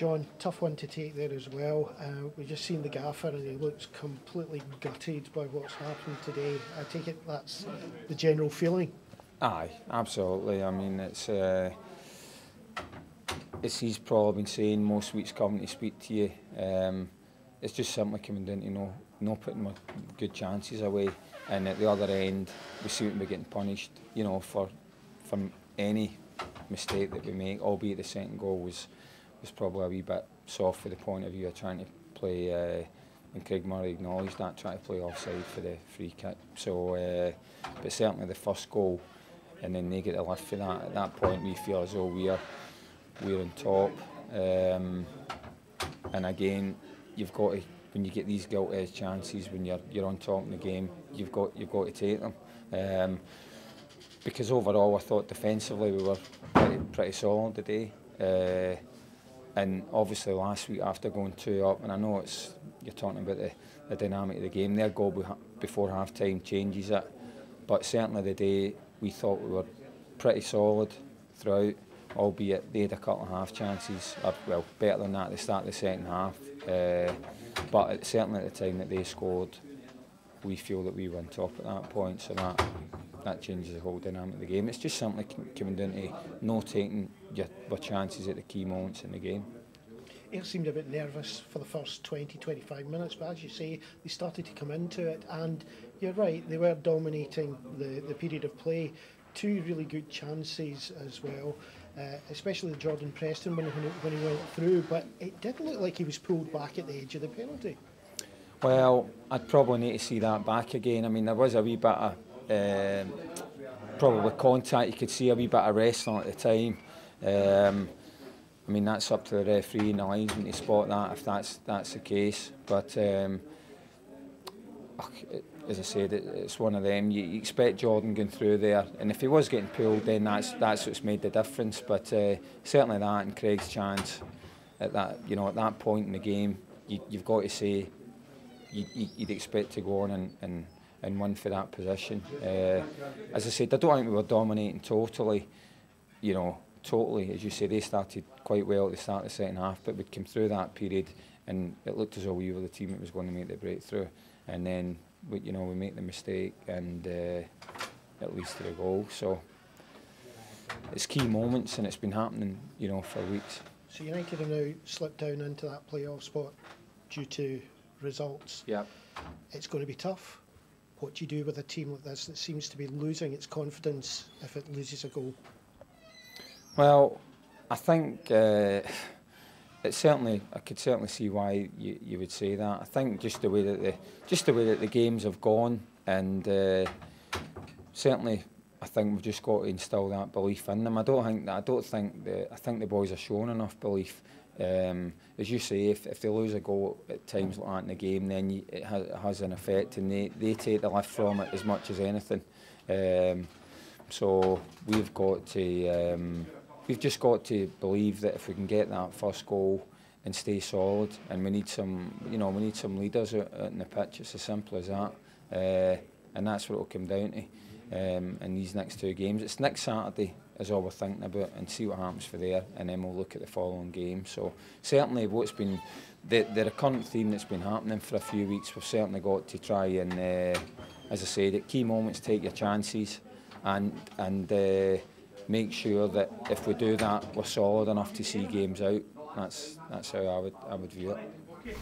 John, tough one to take there as well. We've just seen the gaffer and he looks completely gutted by what's happened today. I take it that's the general feeling? Aye, absolutely. I mean, it's he's probably been saying most weeks coming to speak to you. It's just simply coming down to not putting my good chances away, and at the other end we seem to be getting punished, for any mistake that we make, albeit the second goal was probably a wee bit soft for the point of view of trying to play, and Craig Murray acknowledged that, trying to play offside for the free kick. So, but certainly the first goal, and then they get a lift for that. At that point, we feel as though we're on top. And again, you've got to, when you get these gilt-edged chances, when you're on top in the game, you've got to take them. Because overall, I thought defensively we were pretty solid today. And obviously last week after going 2 up, and I know you're talking about the dynamic of the game, their goal before half-time changes it, but certainly the day we thought we were pretty solid throughout, albeit they had a couple of half chances, or, well, better than that at the start of the second half, but certainly at the time that they scored, we feel that we were on top at that point, so that changes the whole dynamic of the game. It's just simply coming down to not taking your chances at the key moments in the game. It seemed a bit nervous for the first 20-25 minutes, but as you say, they started to come into it, and you're right, they were dominating the period of play. 2 really good chances as well, especially Jordan Preston when he went through, but it didn't look like he was pulled back at the edge of the penalty. Well, I'd probably need to see that back again. I mean, there was a wee bit of probably contact. You could see a wee bit of wrestling at the time. I mean, that's up to the referee and the linesman to spot that if that's the case. But as I said, it's one of them. You expect Jordan going through there, and if he was getting pulled, then that's what's made the difference. But certainly that and Craig's chance at that point in the game, you've got to say you'd expect to go on and win for that position. As I said, I don't think we were dominating totally, as you say, they started quite well at the start of the second half, but we'd come through that period and it looked as though we were the team that was going to make the breakthrough, and then we make the mistake and it leads to the goal. So it's key moments, and it's been happening, for weeks. So United have now slipped down into that playoff spot due to results. Yeah. It's going to be tough. What do you do with a team like this that seems to be losing its confidence if it loses a goal? Well, I think I could certainly see why you would say that. I think just the way that the games have gone, and certainly I think we've just got to instill that belief in them. I think the boys are showing enough belief. As you say, if they lose a goal at times like that in the game, then it has an effect, and they take the lift from it as much as anything. So we've just got to believe that if we can get that first goal and stay solid, and we need some leaders out in the pitch. It's as simple as that, and that's what it'll come down to in these next 2 games. It's next Saturday is all we're thinking about, and see what happens for there, and then we'll look at the following game. So certainly what's been the recurrent theme that's been happening for a few weeks, we've certainly got to try and, as I said, at key moments take your chances and make sure that if we do that, we're solid enough to see games out. That's how I would view it.